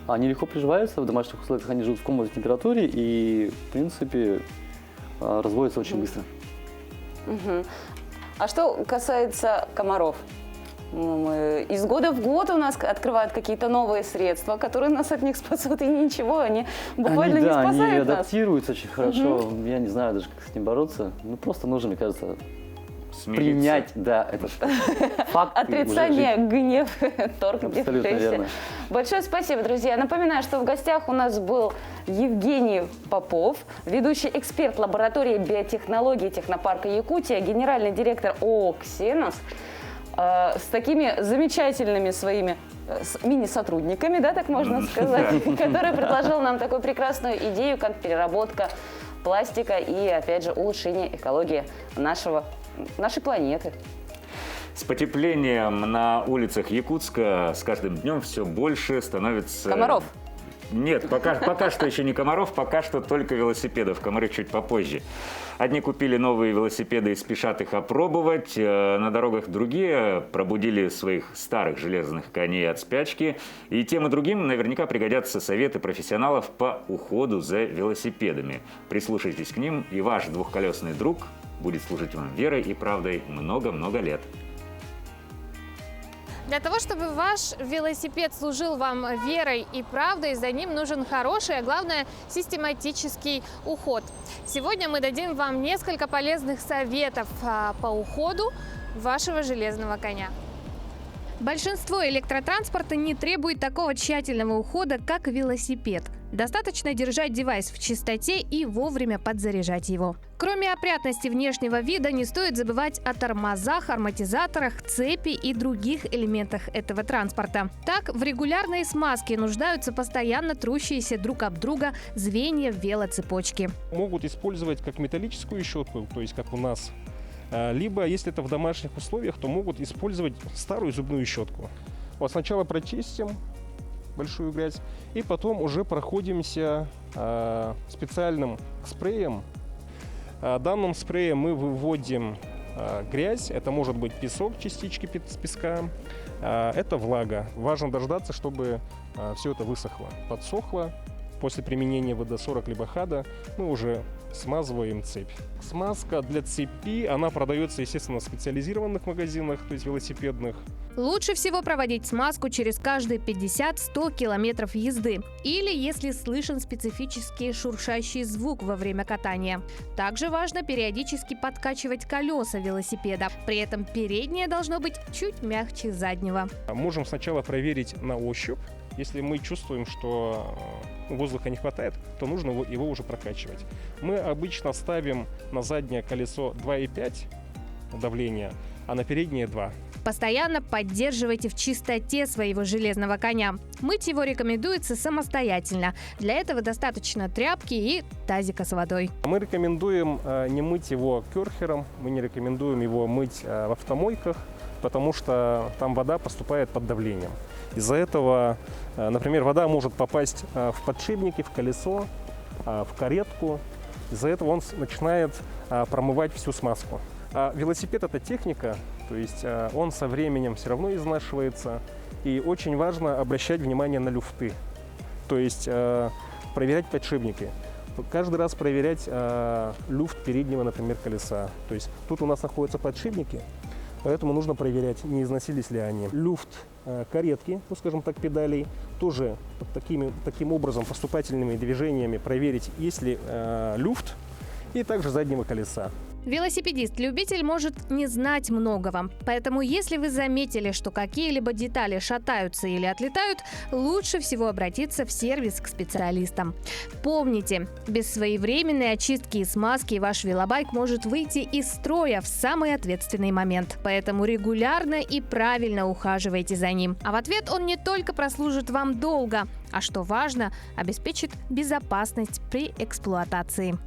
Они легко приживаются в домашних условиях, они живут в комнатной температуре и, в принципе, разводятся очень быстро. А что касается комаров? Из года в год у нас открывают какие-то новые средства, которые нас от них спасут, и ничего, они буквально не они спасают нас. адаптируются очень хорошо. Я не знаю даже, как с ним бороться. Просто нужно, мне кажется, Смириться. принять, этот факт. и уже Отрицание, жить. гнев, торг, Абсолютно депрессия. верно. Большое спасибо, друзья. Напоминаю, что в гостях у нас был Евгений Попов, ведущий эксперт лаборатории биотехнологий технопарка Якутия, генеральный директор ООО «Ксенос», с такими замечательными своими мини-сотрудниками, да, так можно сказать, который предложил нам такую прекрасную идею, как переработка пластика и, опять же, улучшение экологии нашей планеты. С потеплением на улицах Якутска с каждым днем все больше становится... Комаров. Нет, пока что еще не комаров, пока что только велосипедов. Комары чуть попозже. Одни купили новые велосипеды и спешат их опробовать. На дорогах другие пробудили своих старых железных коней от спячки. И тем и другим наверняка пригодятся советы профессионалов по уходу за велосипедами. Прислушайтесь к ним, и ваш двухколесный друг будет служить вам верой и правдой много-много лет. Для того, чтобы ваш велосипед служил вам верой и правдой, за ним нужен хороший, а главное, систематический уход. Сегодня мы дадим вам несколько полезных советов по уходу вашего железного коня. Большинство электротранспорта не требует такого тщательного ухода, как велосипед. Достаточно держать девайс в чистоте и вовремя подзаряжать его. Кроме опрятности внешнего вида, не стоит забывать о тормозах, амортизаторах, цепи и других элементах этого транспорта. Так, в регулярной смазке нуждаются постоянно трущиеся друг об друга звенья велоцепочки. Могут использовать как металлическую щетку, то есть как у нас, либо, если это в домашних условиях, то могут использовать старую зубную щетку. Вот сначала прочистим большую грязь, и потом уже проходимся специальным спреем. Данным спреем мы выводим грязь, это может быть песок, частички песка, это влага. Важно дождаться, чтобы все это высохло, подсохло. После применения ВД-40 либо ХАДа мы уже смазываем цепь. Смазка для цепи, она продается, естественно, в специализированных магазинах, то есть велосипедных. Лучше всего проводить смазку через каждые 50-100 километров езды или если слышен специфический шуршащий звук во время катания. Также важно периодически подкачивать колеса велосипеда. При этом переднее должно быть чуть мягче заднего. Можем сначала проверить на ощупь. Если мы чувствуем, что воздуха не хватает, то нужно его уже прокачивать. Мы обычно ставим на заднее колесо 2,5 давления, а на переднее 2. Постоянно поддерживайте в чистоте своего железного коня. Мыть его рекомендуется самостоятельно. Для этого достаточно тряпки и тазика с водой. Мы рекомендуем не мыть его керхером, мы не рекомендуем его мыть в автомойках, потому что там вода поступает под давлением. Из-за этого, например, вода может попасть в подшипники, в колесо, в каретку. Из-за этого он начинает промывать всю смазку. А велосипед – это техника, то есть он со временем все равно изнашивается. И очень важно обращать внимание на люфты, то есть проверять подшипники. Каждый раз проверять люфт переднего, например, колеса. То есть тут у нас находятся подшипники, поэтому нужно проверять, не износились ли они. Люфт каретки, ну скажем так, педалей, тоже таким образом поступательными движениями проверить, есть ли люфт, и также заднего колеса. Велосипедист-любитель может не знать многого, поэтому если вы заметили, что какие-либо детали шатаются или отлетают, лучше всего обратиться в сервис к специалистам. Помните, без своевременной очистки и смазки ваш велобайк может выйти из строя в самый ответственный момент, поэтому регулярно и правильно ухаживайте за ним. А в ответ он не только прослужит вам долго, а что важно, обеспечит безопасность при эксплуатации.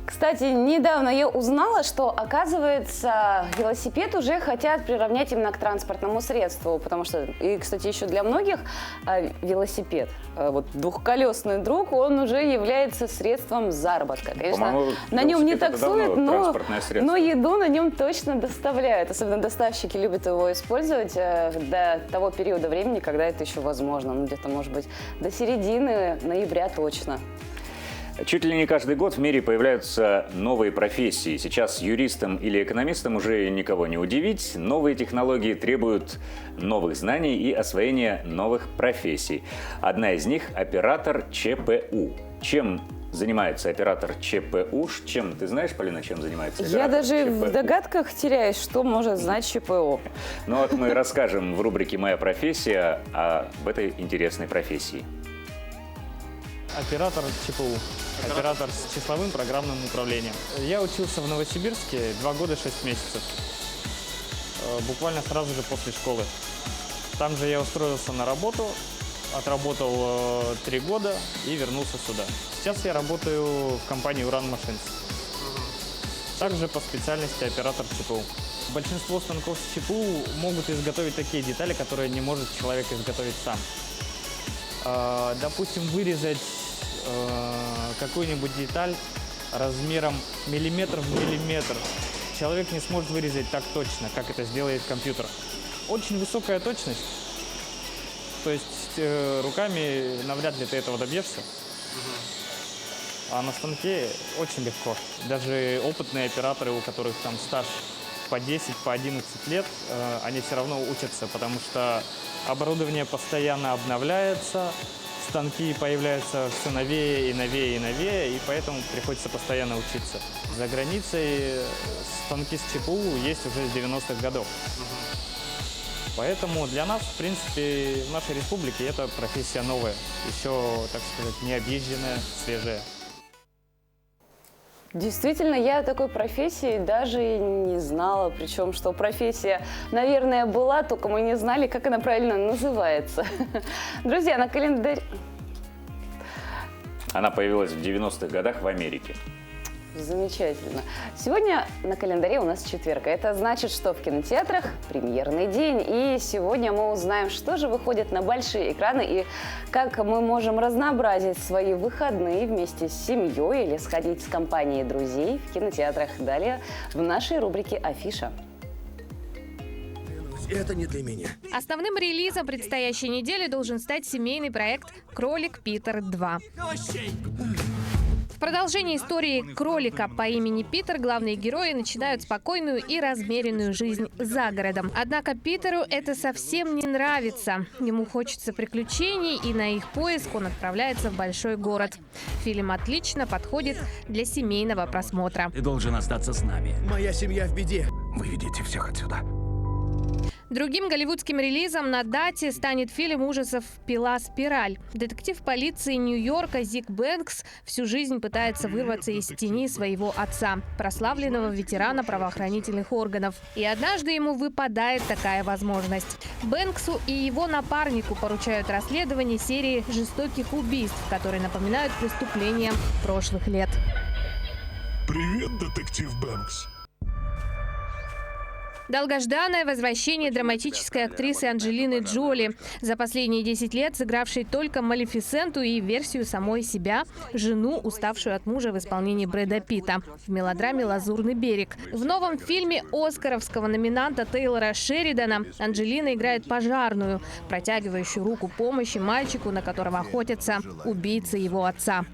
Кстати, недавно я узнала, что, оказывается, велосипед уже хотят приравнять именно к транспортному средству, потому что, и, кстати, еще для многих велосипед, вот двухколесный друг, он уже является средством заработка. Конечно, на нем не таксуют, но еду на нем точно доставляют. Особенно доставщики любят его использовать до того периода времени, когда это еще возможно. Ну, где-то, может быть, до середины ноября точно. Чуть ли не каждый год в мире появляются новые профессии. Сейчас юристам или экономистам уже никого не удивить. Новые технологии требуют новых знаний и освоения новых профессий. Одна из них – оператор ЧПУ. Чем занимается оператор ЧПУ? Чем, ты знаешь, Полина, чем занимается оператор Я даже ЧПУ? в догадках теряюсь, что может знать ЧПУ. Ну вот мы расскажем в рубрике «Моя профессия» об этой интересной профессии. Оператор ЧПУ. Оператор с числовым программным управлением. Я учился в Новосибирске 2 года 6 месяцев. Буквально сразу же после школы. Там же я устроился на работу, отработал 3 года и вернулся сюда. Сейчас я работаю в компании «Уран Машинс». Также по специальности оператор ЧПУ. Большинство станков с ЧПУ могут изготовить такие детали, которые не может человек изготовить сам. Допустим, вырезать какую-нибудь деталь размером миллиметр в миллиметр. Человек не сможет вырезать так точно, как это сделает компьютер. Очень высокая точность. То есть руками навряд ли ты этого добьешься. А на станке очень легко. Даже опытные операторы, у которых там стаж по 10, по 11 лет, они все равно учатся, потому что оборудование постоянно обновляется, станки появляются все новее и новее и новее, и поэтому приходится постоянно учиться. За границей станки с ЧПУ есть уже с 90-х годов. Поэтому для нас, в принципе, в нашей республике это профессия новая, еще, так сказать, необъезженная, свежая. Действительно, я о такой профессии даже и не знала. Причем, что профессия, наверное, была, только мы не знали, как она правильно называется. Друзья, на календаре... Она появилась в 90-х годах в Америке. Замечательно. Сегодня на календаре у нас четверг. Это значит, что в кинотеатрах премьерный день. И сегодня мы узнаем, что же выходит на большие экраны и как мы можем разнообразить свои выходные вместе с семьей или сходить с компанией друзей в кинотеатрах. Далее в нашей рубрике «Афиша». Это не для меня. Основным релизом предстоящей недели должен стать семейный проект «Кролик Питер 2». В продолжении истории кролика по имени Питер главные герои начинают спокойную и размеренную жизнь за городом. Однако Питеру это совсем не нравится. Ему хочется приключений, и на их поиск он отправляется в большой город. Фильм отлично подходит для семейного просмотра. Ты должен остаться с нами. Моя семья в беде. Вы видите всех отсюда. Другим голливудским релизом на дате станет фильм ужасов «Пила. Спираль». Детектив полиции Нью-Йорка Зик Бэнкс всю жизнь пытается вырваться из тени своего отца, прославленного ветерана правоохранительных органов. И однажды ему выпадает такая возможность. Бэнксу и его напарнику поручают расследование серии жестоких убийств, которые напоминают преступления прошлых лет. Привет, детектив Бэнкс. Долгожданное возвращение драматической актрисы Анджелины Джоли, за последние 10 лет сыгравшей только Малефисенту и версию самой себя, жену, уставшую от мужа в исполнении Брэда Питта, в мелодраме «Лазурный берег». В новом фильме оскаровского номинанта Тейлора Шеридана Анджелина играет пожарную, протягивающую руку помощи мальчику, на которого охотятся убийцы его отца.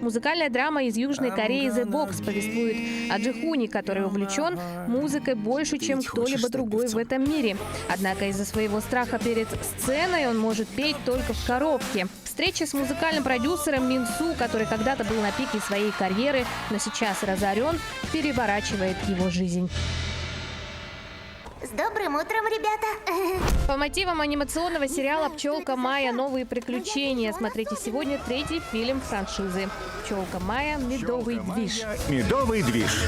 Музыкальная драма из Южной Кореи «The Box» повествует о Джихуне, который увлечен музыкой больше, чем кто-либо другой в этом мире. Однако из-за своего страха перед сценой он может петь только в коробке. Встреча с музыкальным продюсером Минсу, который когда-то был на пике своей карьеры, но сейчас разорен, переворачивает его жизнь. С добрым утром, ребята! По мотивам анимационного сериала «Пчелка Майя. Новые приключения» смотрите сегодня третий фильм франшизы. «Пчелка Майя. Медовый движ». Медовый движ.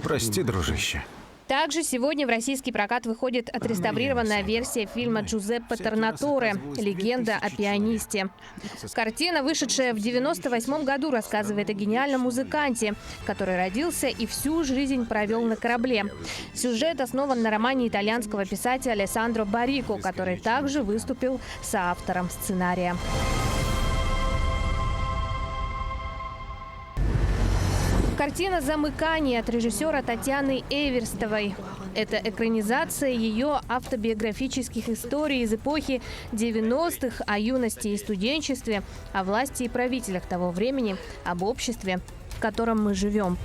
Прости, дружище. Также сегодня в российский прокат выходит отреставрированная версия фильма Джузеппе Торнаторе «Легенда о пианисте». Картина, вышедшая в 1998 году, рассказывает о гениальном музыканте, который родился и всю жизнь провел на корабле. Сюжет основан на романе итальянского писателя Алессандро Барико, который также выступил соавтором сценария. Картина «Замыкание» от режиссера Татьяны Эверстовой. Это экранизация ее автобиографических историй из эпохи 90-х о юности и студенчестве, о власти и правителях того времени, об обществе, в котором мы живем.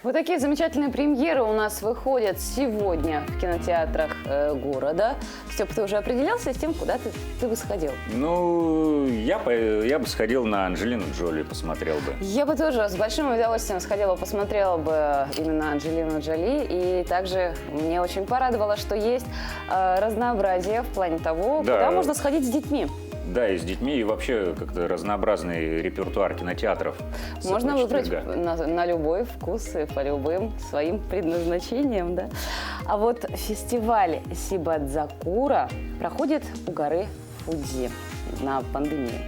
Вот такие замечательные премьеры у нас выходят сегодня в кинотеатрах города. Степ, ты уже определялся с тем, куда ты бы сходил? Ну, я бы сходил на Анджелину Джоли, посмотрел бы. Я бы тоже с большим удовольствием сходила, посмотрела бы именно Анджелину Джоли. И также мне очень порадовало, что есть разнообразие в плане того, куда можно сходить с детьми. Да, и с детьми, и вообще как-то разнообразный репертуар кинотеатров. Можно выбрать на любой вкус и по любым своим предназначениям, да. А вот фестиваль Сибадзакура проходит у горы Фудзи на пандемию.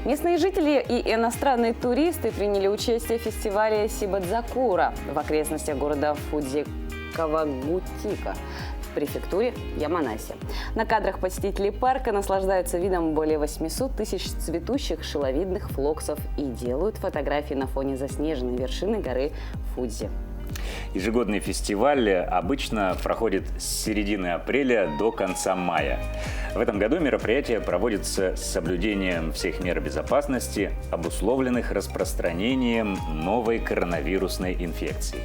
Местные жители и иностранные туристы приняли участие в фестивале Сибадзакура в окрестностях города Фудзи Кавагутика в префектуре Яманаси. На кадрах посетители парка наслаждаются видом более 800 тысяч цветущих шиловидных флоксов и делают фотографии на фоне заснеженной вершины горы Фудзи. Ежегодный фестиваль обычно проходит с середины апреля до конца мая. В этом году мероприятие проводится с соблюдением всех мер безопасности, обусловленных распространением новой коронавирусной инфекции.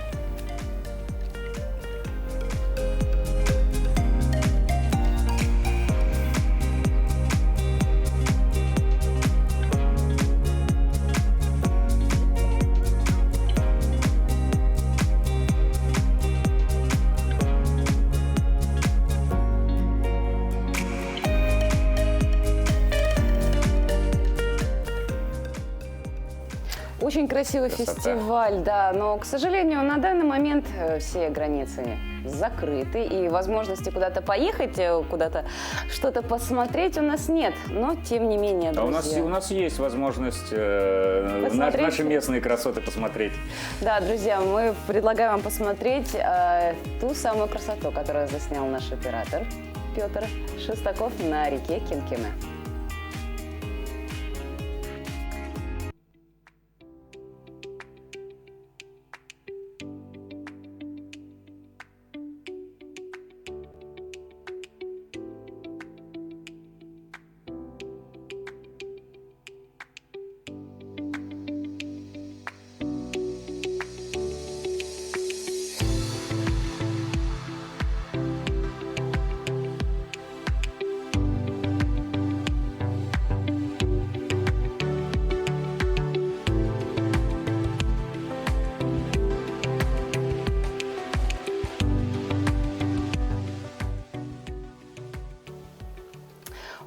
Очень красивый Красота. фестиваль, да, но, к сожалению, на данный момент все границы закрыты, и возможности куда-то поехать, куда-то что-то посмотреть у нас нет. Но, тем не менее, А друзья... у нас есть возможность Посмотреть. наши местные красоты посмотреть. Да, друзья, мы предлагаем вам посмотреть ту самую красоту, которую заснял наш оператор Петр Шестаков на реке Кинкиме.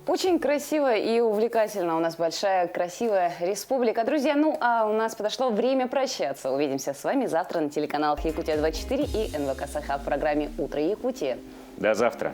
Очень красиво и увлекательно. У нас большая, красивая республика. Друзья, ну а у нас подошло время прощаться. Увидимся с вами завтра на телеканалах Якутия-24 и НВК Саха в программе «Утро Якутии». До завтра.